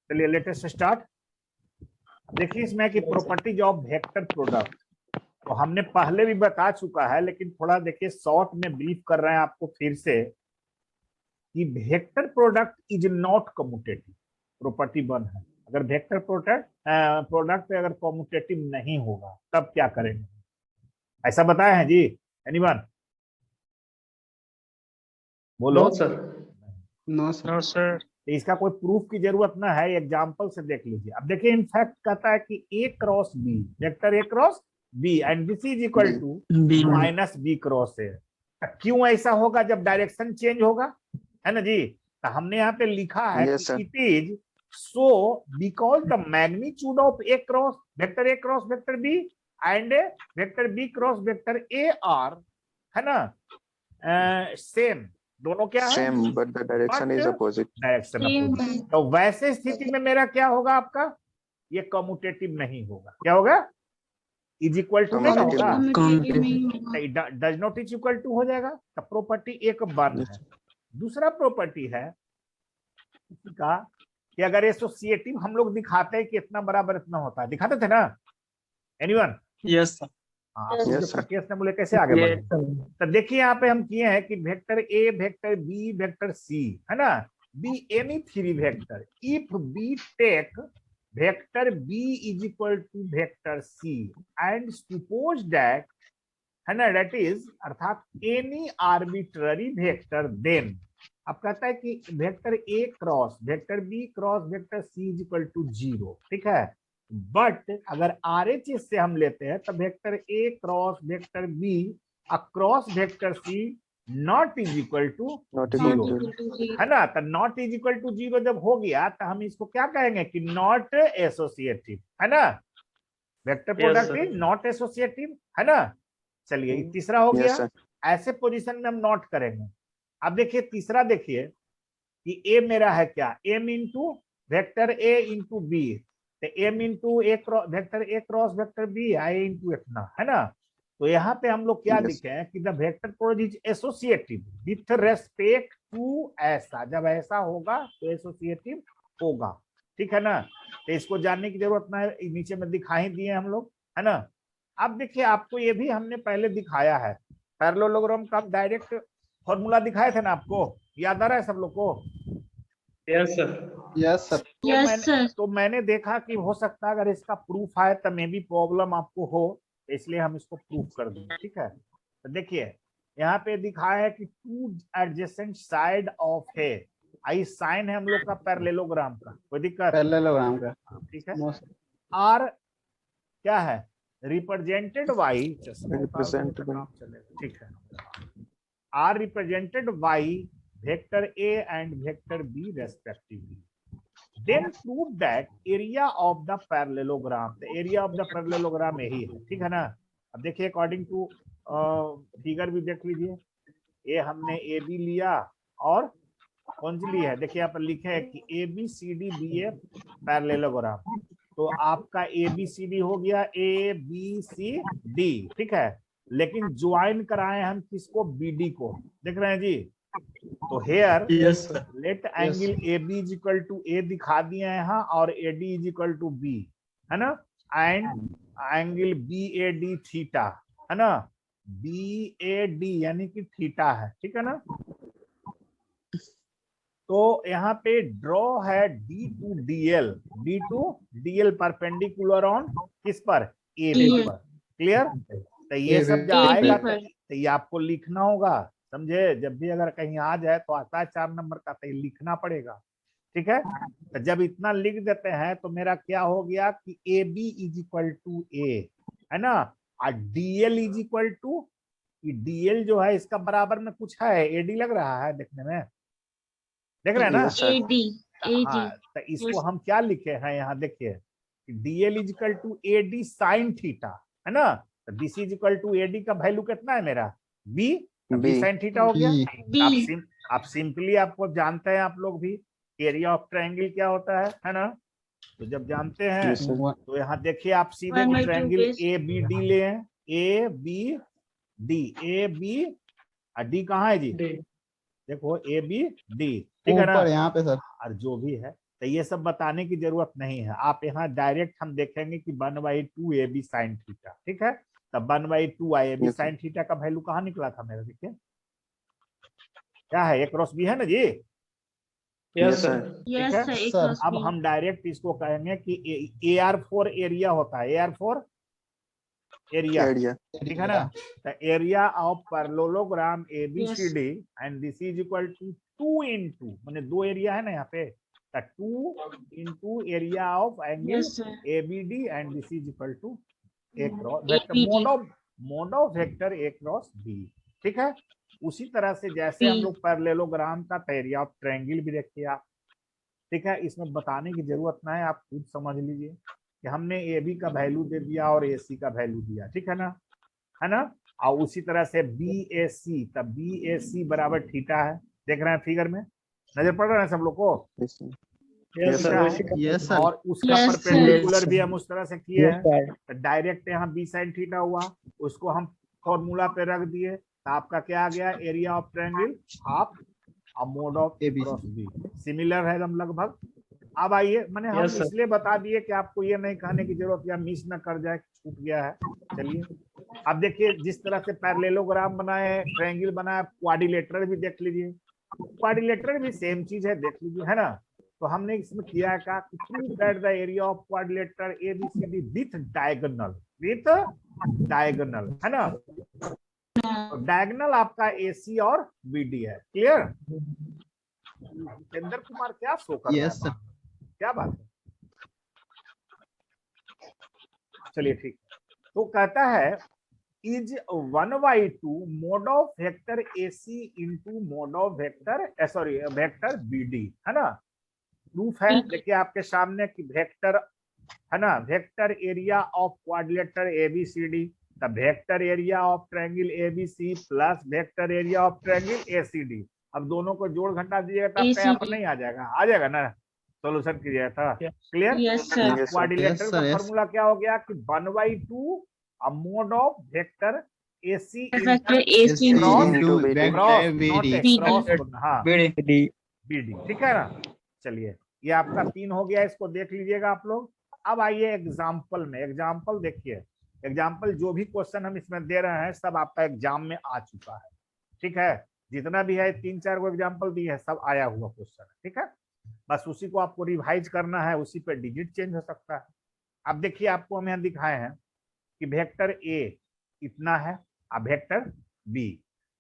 चलिए latest start. देखिए इसमें कि प्रॉपर्टीज ऑफ वेक्टर प्रोडक्ट तो हमने पहले भी बता चुका है, लेकिन थोड़ा देखिए शॉर्ट में ब्रीफ कर रहे हैं आपको फिर से कि vector product is not commutative. Property 1 है, अगर वेक्टर प्रोडक्ट अगर कम्यूटेटिव नहीं होगा तब क्या करेंगे, ऐसा बताए हैं जी एनीवन? बोलो। No sir. No sir. No sir. इसका कोई प्रूफ की जरूरत ना है, एग्जांपल से देख लीजिए। अब देखिए इनफैक्ट कहता है कि A cross B, vector A cross B and this is equal to minus B cross A. क्यों ऐसा होगा? जब डायरेक्शन चेंज होगा, है ना जी। तो हमने यहाँ पे लिखा है Yes, कि it is so because the magnitude of a cross vector b and vector b cross vector a are, है ना, सेम। दोनों क्या है? Same, but the direction is opposite. Direction opposite. तो वैसे स्थिति में मेरा क्या होगा? आपका ये कम्यूटेटिव नहीं होगा। क्या होगा? इज इक्वल टू नहीं होगा, does not is equal to हो जाएगा। तो प्रॉपर्टी एक बन है। दूसरा प्रॉपर्टी है का कि अगर एसोसिएटिव हम लोग दिखाते हैं कि इतना बराबर इतना होता है, दिखाते थे ना एनीवन? Yes sir. हाँ, Yes, जो sir. प्रकेश ने बोले कैसे आगे बढ़े। तो देखिए यहाँ पे हम किए हैं कि vector a, vector b, vector c, है ना, be any three vector if b take vector b is equal to vector c and suppose that, है ना, दैट इज अर्थात एनी आर्बिट्ररी वेक्टर, देन अब कहता है कि vector A cross vector b cross vector c is equal to 0, ठीक है। But अगर RHS से हम लेते हैं तो vector A cross vector b across vector c not is equal to Not equal 0, to. है ना। तो नॉट इज इक्वल टू 0 जब हो गया तो हम इसको क्या कहेंगे कि नॉट एसोसिएटिव, है ना। Vector product is not associative, है ना। चलिए तीसरा हो Yes, गया। sir. ऐसे पोजीशन में हम नॉट करेंगे। अब देखिए तीसरा, देखिए कि ए मेरा है क्या, m into vector A into b, m into vector A cross vector b i into इतना, है ना। तो यहाँ पे हम लोग क्या Yes. लिखे हैं कि the vector product is associative with respect to ऐसा, जब ऐसा होगा तो एसोसिएटिव होगा, ठीक है ना। तो इसको जानने की जरूरत ना है, नीचे में दिखा ही दिए हम लोग, है ना। अब देखिए आपको ये भी हमने पहले दिखाया है, पैरेललोग्राम का डायरेक्ट फॉर्मूला दिखाए थे ना, आपको याद आ रहा है सब लोग को? Yes sir. Yes, sir. तो मैंने देखा कि हो सकता है अगर इसका प्रूफ आए तो मे भी प्रॉब्लम आपको हो, इसलिए हम इसको प्रूफ कर दें, ठीक है। तो देखिए यहाँ पे दिखाया है कि टू एडजेसेंट साइड ऑफ है, आई साइन है हम लोग का पैरेललोग्राम का, कोई दिक्कत? Parallelogram का. ठीक है। Most आर क्या है? Represented by, Represented by. ठीक है, r represented by vector a and vector b respectively. Then prove that area of the parallelogram, the area of the parallelogram यही है, ठीक है ना। अब देखिए अकॉर्डिंग टू फिगर भी देख लीजिए, ये हमने ए बी लिया और कौन सी ली है, देखिए यहाँ पर लिखे है कि A B c d b a parallelogram. तो आपका ए बी सी डी हो गया, ए बी सी डी, ठीक है। लेकिन ज्वाइन कराए हम किसको? बी डी को, देख रहे हैं जी। तो here yes sir. Let angle A B is equal to A दिखा दिए हैं यहाँ, और A D is equal to B, है ना। And angle B A D theta, है ना, बी ए डी यानी कि थीटा है, ठीक है ना। तो यहाँ पे ड्रॉ है d to d l perpendicular on किस पर? ए बी पर, क्लियर। तो ये सब जो आएगा तो ये आपको लिखना होगा, समझे। जब भी अगर कहीं आ जाए तो आता है 4 नंबर का, तो लिखना पड़ेगा, ठीक है। तो जब इतना लिख देते हैं तो मेरा क्या हो गया कि ए B is equal to A, है ना, और DL is equal to, DL जो है इसका बराबर में कुछ है, एडी लग रहा है देखने में, देख रहे हैं ना। Yes, sir. हाँ, तो इसको हम क्या लिखे हैं यहाँ देखिए, dl is equal to a d sine theta, है ना। तो this is equal to a d का वैल्यू कितना है मेरा? बी, बी साइन थीटा हो गया। आप सिंपली आपको जानते हैं आप लोग भी, एरिया ऑफ ट्रायंगल क्या होता है ना। तो जब जानते हैं Yes, sir. तो यहाँ देखिए आप सीधे ट्रायंगल ए बी डी ले हैं, ए बी डी कहाँ है जी? देखो ए बी डी, ठीक है ना। ऊपर यहाँ पे सर. और जो भी है तो ये सब बताने की जरूरत नहीं है। आप यहाँ डायरेक्ट हम देखेंगे कि 1/2 AB sin थीटा, ठीक है। तब 1/2 AB Yes, sir. sin theta का वैल्यू कहाँ निकला था मेरा, देखिए क्या है, A क्रॉस B है ना जी, Yes, Yes, sir. sir. ठीक Yes, है। sir. A Sir. cross अब B. हम डायरेक्ट इसको कहेंगे कि AR4 एरिया होता है, AR4 एरिया, Area. ठीक है ना। तो area of parallelogram ABCD and this is equal to 2 into, माने दो एरिया है ना यहाँ पे, तो 2 into area of angle Yes, sir. ABD and this is equal to A cross ABD. Mode of vector A cross B, ठीक है। उसी तरह से जैसे हम B. लोग पैरेललोग्राम का एरिया ऑफ ट्रायंगल भी देखिए आप, ठीक है। इसमें बताने की जरूरत ना है, आप खुद समझ लीजिए कि हमने ए बी का वैल्यू दे दिया और ए सी का वैल्यू दिया, ठीक है ना, है ना। और उसी तरह से बी ए सी, तब बी ए सी बराबर थीटा है, देख रहे हैं फिगर में, नजर पड़ रहा है सब लोग को, Yes, sir. Yes, theta sir. है। Yes, sir. और उसका Yes, परपेंडिकुलर sir. भी हम उस तरह से किए Yes, हैं, sir. तो डायरेक्ट यहाँ बी साइन थीटा हुआ, उसको हम फॉर्मूला पे रख दिए, तो आपका क्या आ गया, area of triangle half mode of a cross b, similar है हम लगभग। अब आइए, मैंने हम Yes, sir. इसलिए बता दिए कि आपको ये नहीं कहने की जरूरत या मिस न कर जाए, छूट गया है। चलिए अब देखिए, जिस तरह से पैरेललोग्राम बनाए, ट्रायंगल बनाया, क्वाड्रिलेटरल भी देख लीजिए, क्वाड्रिलेटरल भी सेम चीज है, देख लीजिए, है ना। तो हमने इसमें किया है क्या, prove that the area of quadrilateral ABCD with diagonal, है ना। तो डायगोनल आपका AC और BD है, क्लियर। जितेंद्र कुमार क्या शो कर रहा है, क्या बात है, चलिए ठीक। तो कहता है is 1/2 mode of vector AC into mode of vector, sorry vector BD, है ना। प्रूफ है, देखिए आपके सामने कि वेक्टर, है ना, vector area of quadrilateral ABCD, the vector area of triangle ABC plus vector area of triangle ACD। अब दोनों को जोड़ घटा दीजिएगा तो आपका यहाँ पर नहीं आ जाएगा ना, सॉल्यूशन कीजिएगा था, clear. Yes, sir. Yes, sir. Quadrilateral का फॉर्मूला क्या हो गया कि 1/2 mode of vector AC Vector AC cross into BD. Cross not BD. Cross, हाँ BD. BD, ठीक है ना। चलिए ये आपका 3 हो गया, इसको देख लीजिएगा आप लोग। अब आइए एग्जाम्पल में, एग्जाम्पल देखिए, एग्जाम्पल जो भी क्वेश्चन हम इसमें दे रहे हैं सब आपका एग्जाम में आ चुका है, ठीक है। जितना भी है 3-4 को एग्जाम्पल दिए है, सब आया हुआ क्वेश्चन है, ठीक है। बस उसी को आपको रिवाइज करना है, उसी पे डिजिट चेंज हो सकता है। अब देखिए आपको हम यहाँ दिखाए हैं कि वेक्टर A इतना है, अब वेक्टर B,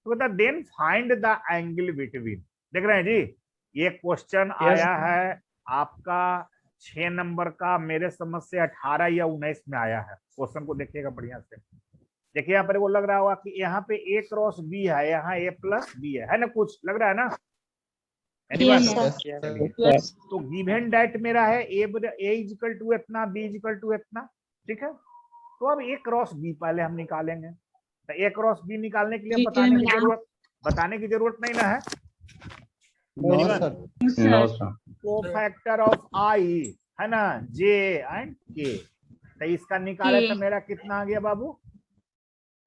तो बता then find the angle between, देख रहे हैं जी। ये क्वेश्चन आया है आपका 6 नंबर का, मेरे समझ से 18 या 19 में आया है। क्वेश्चन को देखिएगा बढ़िया से, देखिए यहाँ पर वो लग रहा होगा कि यहाँ पे A क्रॉस B है, यहाँ A प्लस B है ना, कुछ लग रहा है ना। Yes, Yes. तो गिवन डेट मेरा है A इज इक्वल टू इतना, B इज इक्वल टू इतना, ठीक है। तो अब A क्रॉस B पहले हम निकालेंगे, तो A क्रॉस B निकालने के लिए बताने की जरूरत नहीं ना है। कोफैक्टर ऑफ I, है ना, J एंड K, तो इसका निकाले तो मेरा कितना आ गया बाबू,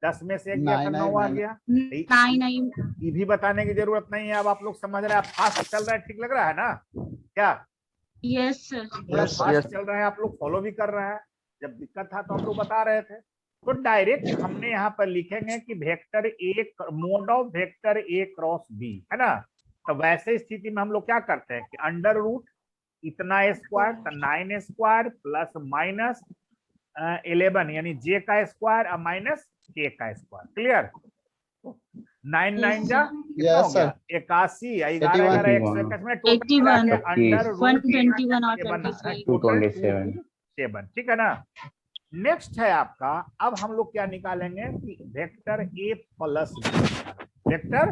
10 में से 1 गया तो 9 आ गया। 9 ये भी बताने की जरूरत नहीं है, अब आप लोग समझ रहे हैं, आप फास्ट चल रहे हैं, ठीक लग रहा है ना क्या, Yes, sir. फास्ट चल रहे हैं आप लोग, फॉलो भी कर रहे हैं। जब दिक्कत था तो हम लोग बता रहे थे। तो डायरेक्ट हमने यहाँ पर लिखेंगे कि vector A mode of vector A cross B, है ना। तो वैसे स्थिति में हम लोग क्या करते हैं कि अंडर रूट इतना स्क्वायर, तो 9 स्क्वायर प्लस माइनस 11 यानी J का स्क्वायर और माइनस K का स्क्वायर, क्लियर। 9 9 जा कितना हो गया, 81, 11 11 121 में टोटल मिला के अंडर रूट 121 और 25 7, ठीक है ना। नेक्स्ट है आपका, अब हम लोग क्या निकालेंगे कि vector A plus B, vector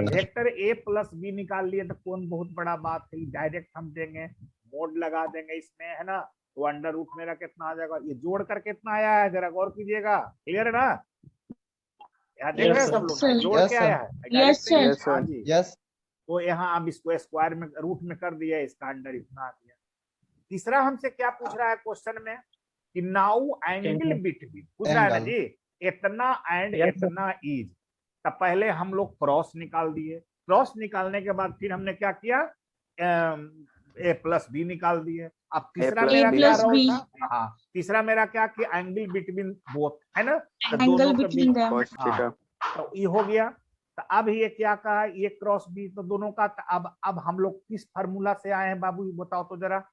vector A plus B निकाल लिए तो कौन बहुत बड़ा बात है, डायरेक्ट हम देंगे, मोड लगा देंगे इसमें, है ना। तो अंडर रूट मेरा कितना आ जाएगा, ये जोड़ कर कितना आया है जरा गौर कीजिएगा, क्लियर है ना। यहाँ देख रहे हैं सब लोग, जोड़ के आया है, हाँ जी। तो यहाँ अब इसको स्क्वायर में रूट में कर दिया, इसका अंडर इतना आ गया। तीसरा हमसे क्या पूछ रहा है क्वेश्चन में कि नाउ एंगल बिटवीन, पूछ रहा है ना जी, इतना एंड इतना इज। तब पहले हम लोग क्रॉस निकाल दिए, क्रॉस निकालने के बाद फिर हमने क्या किया ए प्लस बी निकाल दिए। अब तीसरा plus मेरा B. क्या A plus रोल B. था, हाँ तीसरा मेरा क्या कि एंगल बिटवीन बोथ है ना, तो Angle दोनों के between बीच them. Cos हाँ, theta. तो ये हो गया। तो अब ये क्या कहा, ये क्रॉस बी, तो दोनों का अब हम लोग किस फार्मूला से आए हैं बाबू, ये बताओ तो जरा।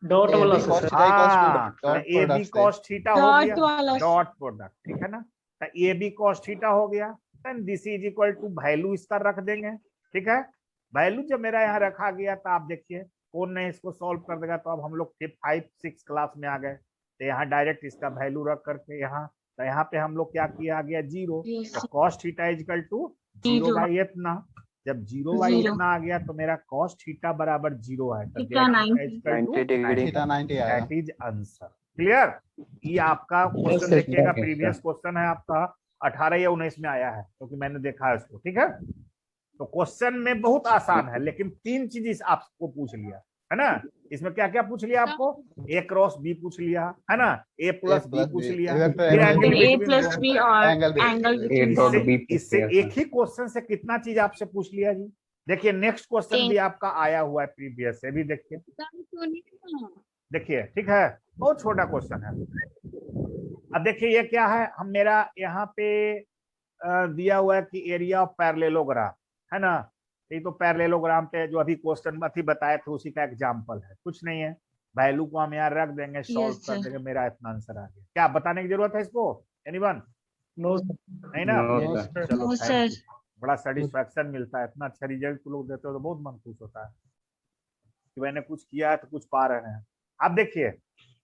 डॉट AB वाला cos से theta equals to हाँ, dot ए बी product से. कॉस थीटा हो Dot गया, वाला से. डॉट प्रोडक्ट, ठीक है ना। तो ए बी कॉस थीटा हो गया, then this is equal to value इसका रख देंगे, ठीक है। वैल्यू जब मेरा यहाँ रखा गया तो आप देखिए कौन नहीं इसको सॉल्व कर देगा। तो अब हम लोग 5-6 क्लास में आ गए, तो यहाँ डायरेक्ट इसका वैल्यू रख करके यहाँ, तो यहाँ पे हम लोग क्या किया, आ गया 0। Yes. तो cos theta is equal to 0 0. By इतना। जब 0 बाई 0. इतना आ गया तो मेरा कॉस थीटा बराबर 0 है, तो Theta 90. 90 degree. Theta 90 आएगा. That is answer. क्लियर। ये आपका क्वेश्चन sir. देखिएगा, Yes, प्रीवियस क्वेश्चन है आपका 18 या 19 में आया है, क्योंकि मैंने देखा है उसको, ठीक है। तो क्वेश्चन में बहुत आसान है, लेकिन 3 चीज आपको पूछ लिया है ना। इसमें क्या क्या पूछ लिया आपको, ए क्रॉस बी पूछ लिया है ना, ए प्लस बी पूछ लिया, Vector फिर angle angle Then A between plus between. B और Angle between. angle A between dot them. B. इससे एक ही क्वेश्चन से कितना चीज आपसे पूछ लिया जी। देखिए नेक्स्ट क्वेश्चन 10. भी आपका आया हुआ है प्रीवियस से भी, देखिए देखिए, ठीक है, बहुत छोटा क्वेश्चन है। अब देखिए ये क्या है, हम मेरा यहाँ पे दिया हुआ है कि एरिया ऑफ पैरेललोग्राम है ना। ये तो पैरेललोग्राम पे जो अभी क्वेश्चन अभी बताए थे उसी का एग्जांपल है, कुछ नहीं है। वैल्यू को हम यहाँ रख देंगे, सॉल्व Yes, कर sir. देंगे, मेरा इतना आंसर आ गया। क्या बताने की जरूरत है इसको, एनीवन? नो नहीं ना। No, sir. चलो No, thank sir. you। बड़ा सेटिस्फैक्शन मिलता है, इतना अच्छा रिजल्ट तुम लोग देते हो तो बहुत मन खुश होता है कि मैंने कुछ किया है तो कुछ पा रहे हैं। अब देखिए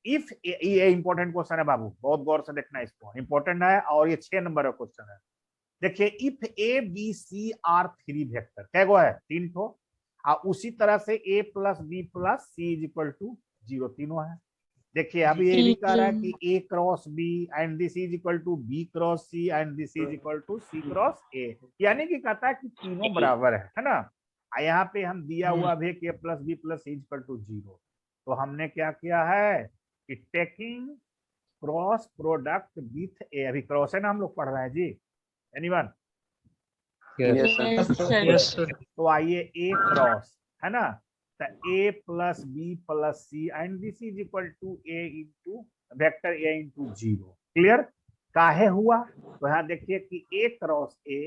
इफ, ये इंपॉर्टेंट क्वेश्चन है बाबू, बहुत गौर से देखना इसको, इंपॉर्टेंट है और ये 6 नंबर का क्वेश्चन है। देखिए if A B C are 3 vector, क्या गो है 3 ठो, और उसी तरह से A plus B plus C is equal to 0 तीनों है। देखिए अब ये भी कह रहा है कि A cross B and this is equal to B cross C and this is equal to C cross A, यानी कि कहता है कि तीनों बराबर है ना। यहाँ पे हम दिया हुआ भी कि A plus B plus C equal to 0, तो हमने क्या किया है कि taking cross product with A, अभी क्रॉस है ना हम लोग पढ़ रहे हैं जी, anyone? Yes, sir. Yes, sir. Yes sir. तो आइए ए क्रॉस है ना, तो A plus B plus C and this is equal to A into vector A into 0। Clear. काहे हुआ, तो यहाँ देखिए कि A cross a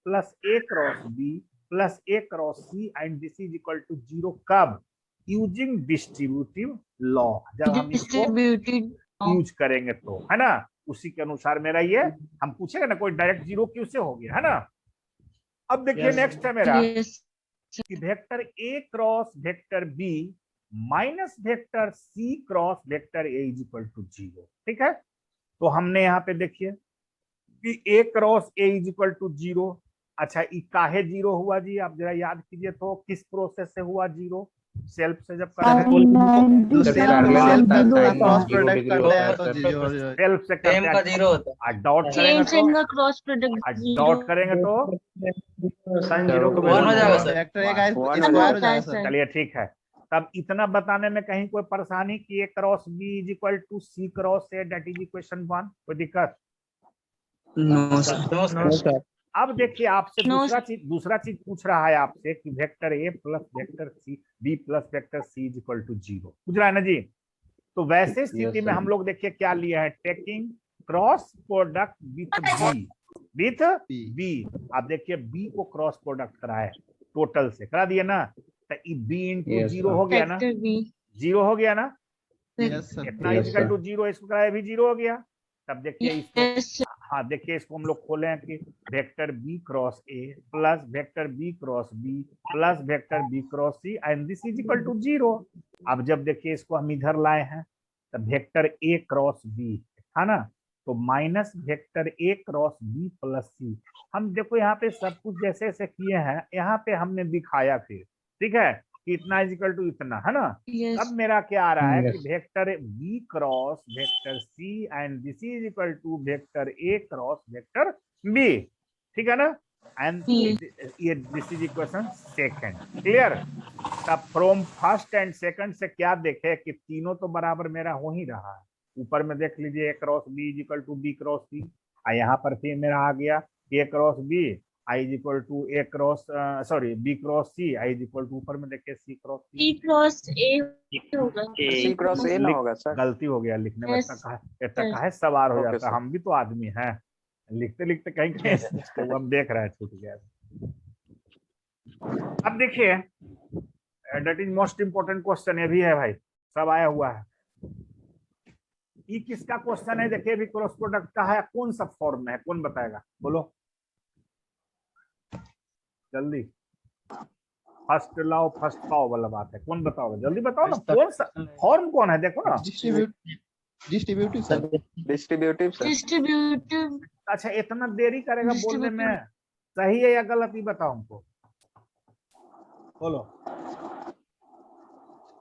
plus a cross B plus a cross C and this is equal to 0, कब, using distributive law, जब हम इसको Distributed. यूज करेंगे तो, है ना, उसी के अनुसार मेरा ये, हम पूछेंगे ना कोई डायरेक्ट 0 क्यों से हो गया, है ना। अब देखिए Yes. नेक्स्ट है मेरा Yes. कि vector A cross vector B minus vector C cross vector A is equal to 0, ठीक है। तो हमने यहाँ पे देखिए कि A cross A is equal to 0। अच्छा ये काहे 0 हुआ जी, आप जरा याद कीजिए तो किस प्रोसेस से हुआ 0, सेल्फ से जब कर रहे हैं, तो Sir, सेल्फ parallel सेल्फ होता है, का क्रॉस 0 प्रोडक्ट degree करते हैं होता तो है, 0 हो जाएगा. सेल्फ से करते सेम का हैं, 0 होता है। डॉट करेंगे Change तो, in the cross product. Dot करेंगे तो, साइन 0 को वन हो जाएगा सर। वेक्टर ए का One स्क्वायर हो होता है जाएगा सर. सर. चलिए ठीक है। तब इतना बताने में कहीं कोई परेशानी कि A cross B is equal to C cross A, that is equation 1, कोई दिक्कत? No sir. अब देखिए आपसे No, दूसरा चीज पूछ रहा है आपसे कि vector a plus vector c b plus vector c is equal to 0, पूछ रहा है ना जी। तो वैसे स्थिति में हम लोग देखिए क्या लिया है, taking cross product with b. आप देखिए बी को क्रॉस प्रोडक्ट कराए, टोटल से करा दिया ना, तो बी इंटू Yes, 0 sir. हो गया ना, Vector B. 0 हो गया ना, यस सर. इतना Yes, इक्वल टू sir. 0, इसको कराया भी 0 हो गया। तब देखिए इसको, Yes, sir. हाँ देखिए इसको हम लोग खोले हैं कि vector b cross a plus vector b cross B plus vector b cross C and this is equal to 0। अब जब देखिए इसको हम इधर लाए हैं तो वेक्टर ए क्रॉस बी है ना, तो माइनस वेक्टर ए क्रॉस बी प्लस सी। हम देखो यहाँ पे सब कुछ जैसे जैसे किए हैं, यहाँ पे हमने दिखाया फिर, ठीक है, कि इतना इज इक्वल टू इतना, है ना। Yes. अब मेरा क्या आ रहा है कि Yes. Vector b cross vector c and this is equal to vector A cross vector b, ठीक है ना, एंड ये this is equation second. Clear. तब फ्रॉम फर्स्ट एंड सेकंड से क्या देखे कि तीनों तो बराबर मेरा हो ही रहा है। ऊपर में देख लीजिए A cross B is equal to B cross C, यहाँ पर फिर मेरा आ गया A cross B I is equal to A cross sorry B cross C, I is equal to ऊपर में देखिए C cross C। E cross A होगा। C क्रॉस A ना होगा सर। गलती हो गया लिखने में, Yes, इतना काहे सवार हो Okay, जाता है, sir. हम भी तो आदमी हैं, लिखते लिखते कहीं कहीं तो हम देख रहे हैं छूट गया। अब देखिए that is most important question, ये भी है भाई, सब आया हुआ है। ये किसका क्वेश्चन है? देखिए भी क्रॉस प्रोडक्ट का है, कौन सा फॉर्म में है, कौन बताएगा? बोलो जल्दी, फर्स्ट लाओ फर्स्ट पाओ वाला बात है, कौन बताओगे? जल्दी बताओ ना, कौन सा फॉर्म कौन है? देखो ना, distributive sir. Distributive sir. Distributive. अच्छा इतना देरी करेगा बोलने में, सही है या गलत ही बताओ हमको, बोलो।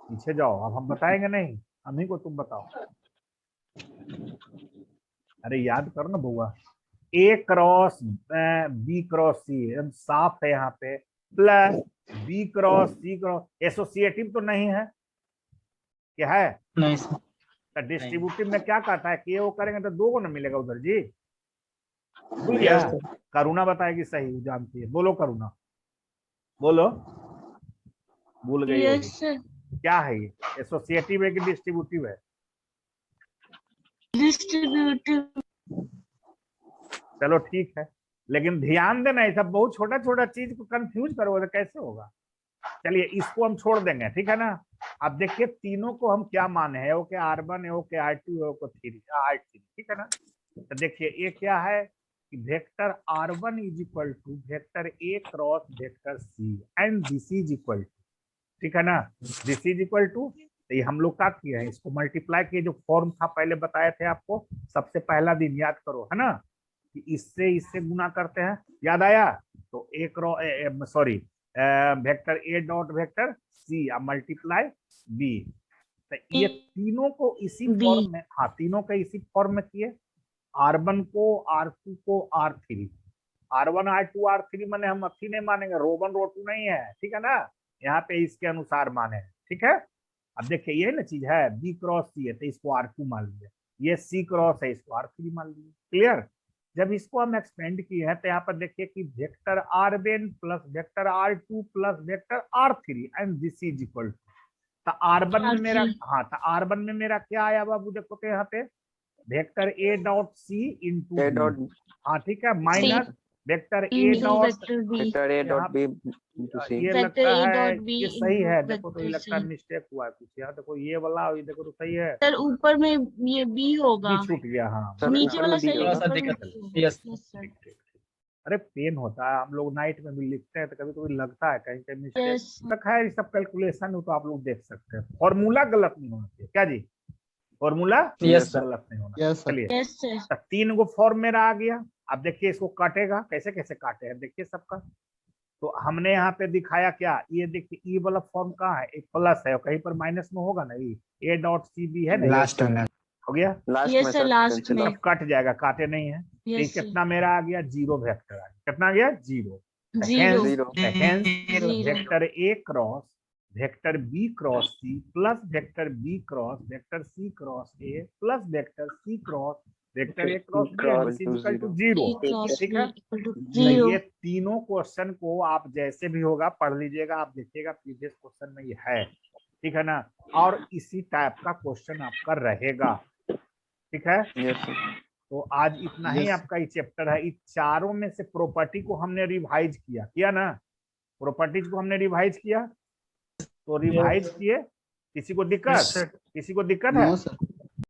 पीछे जाओ, अब हम बताएंगे नहीं, हम ही को तुम बताओ। अरे याद करो ना बुआ, A cross B cross C एकदम साफ है यहाँ पे, plus B cross C cross, associative तो नहीं है, क्या है? नहीं सर। तो डिस्ट्रीब्यूटिव में क्या कहता है कि वो करेंगे तो दो को ना मिलेगा उधर जी, भूल गया? करुणा बताएगी सही, जानती है, बोलो करुणा, बोलो। भूल गई होगी। Yes sir. क्या है ये, एसोसिएटिव है कि डिस्ट्रीब्यूटिव है? डिस्ट्रीब्यूटिव। चलो ठीक है, लेकिन ध्यान देना, ये सब बहुत छोटा छोटा चीज को कंफ्यूज करोगे तो कैसे होगा। चलिए इसको हम छोड़ देंगे, ठीक है ना। अब देखिए तीनों को हम क्या माने हैं, okay R1 okay R2 okay R3, ठीक है ना। तो देखिए ये क्या है कि vector R1 is equal to vector A cross vector C and this is equal to, ठीक है ना, दिस इज इक्वल टू। तो ये हम लोग क्या किया है, इसको मल्टीप्लाई किए, जो फॉर्म था पहले बताए थे आपको, सबसे पहला दिन याद करो, है ना, कि इससे गुना करते हैं, याद आया? तो A cross sorry vector A dot vector C multiply B, तो ये तीनों को इसी B। फॉर्म में, हाँ तीनों के इसी फॉर्म में किए, R1 को R2 को R3, R1 R2 R3 माने हम अथी नहीं मानेंगे, रो 1 रो 2 नहीं है, ठीक है ना, यहाँ पे इसके अनुसार माने, ठीक है। अब देखिए ये ना चीज है, B क्रॉस C है तो इसको R2 मान लिया, ये C क्रॉस है इसको R3 मान लिया, क्लियर। जब इसको हम एक्सपेंड किए हैं तो यहाँ पर देखिए कि vector R1 plus vector R2 plus vector R3 and this is equal to, तो R1 में मेरा, हाँ तो R1 में मेरा क्या आया बाबू, देखो तो यहाँ पे vector A dot C into, हाँ ठीक है, minus vector A dot vector A dot B into C। ये वेक्टर लगता A है डॉट B ये सही है, इंटू देखो तो ये वेक्टर लगता है C। मिस्टेक हुआ है कुछ, यहाँ देखो ये वाला, ये देखो तो सही है, सर ऊपर में ये B होगा, ये छूट गया, हाँ सर, नीचे ऊपर वाला में B सही होगा। है, थोड़ा सा ऊपर में दिक्कत B है। होगा। Yes Yes, sir. ठीक ठीक। अरे पेन होता है, हम लोग नाइट में भी लिखते हैं तो कभी कभी लगता है कहीं कहीं मिस्टेक, Yes. तो खैर सब कैलकुलेशन हो तो आप लोग देख सकते हैं, फॉर्मूला गलत नहीं होना चाहिए, क्या जी, फॉर्मूला Yes, sir. गलत नहीं होना। Yes sir. चलिए Yes, sir. तो 3 गो फॉर्म मेरा आ गया। अब देखिए इसको काटेगा कैसे कैसे काटे हैं, देखिए सबका। तो हमने यहाँ पे दिखाया क्या, ये देखिए ई वाला फॉर्म कहाँ है, एक प्लस है, कहीं पर माइनस में होगा ना, ये A डॉट C B है ना, लास्ट में हो गया, लास्ट Yes, में sir, सर last pencil में। सब कट जाएगा, काटे नहीं है। Yes, ये sir. कितना मेरा आ गया, 0 वेक्टर आ गया, कितना आ गया, 0। Zero. Zero. Zero. Vector A cross vector B cross C plus vector B cross vector C cross A plus vector C cross vector A cross B equal to 0, E cross ठीक B है। equal to तो zero. ये तीनों question को आप जैसे भी होगा पढ़ लीजिएगा, आप देखिएगा प्रीवियस क्वेश्चन में ये है, ठीक है ना, और इसी टाइप का क्वेश्चन आपका रहेगा, ठीक है। Yes, sir. तो आज इतना ही आपका ये चैप्टर है। इस चारों में से प्रॉपर्टी को हमने रिवाइज किया ना, प्रॉपर्टीज को हमने रिवाइज किया, तो रिवाइज किए, किसी को दिक्कत, किसी को दिक्कत है? No sir.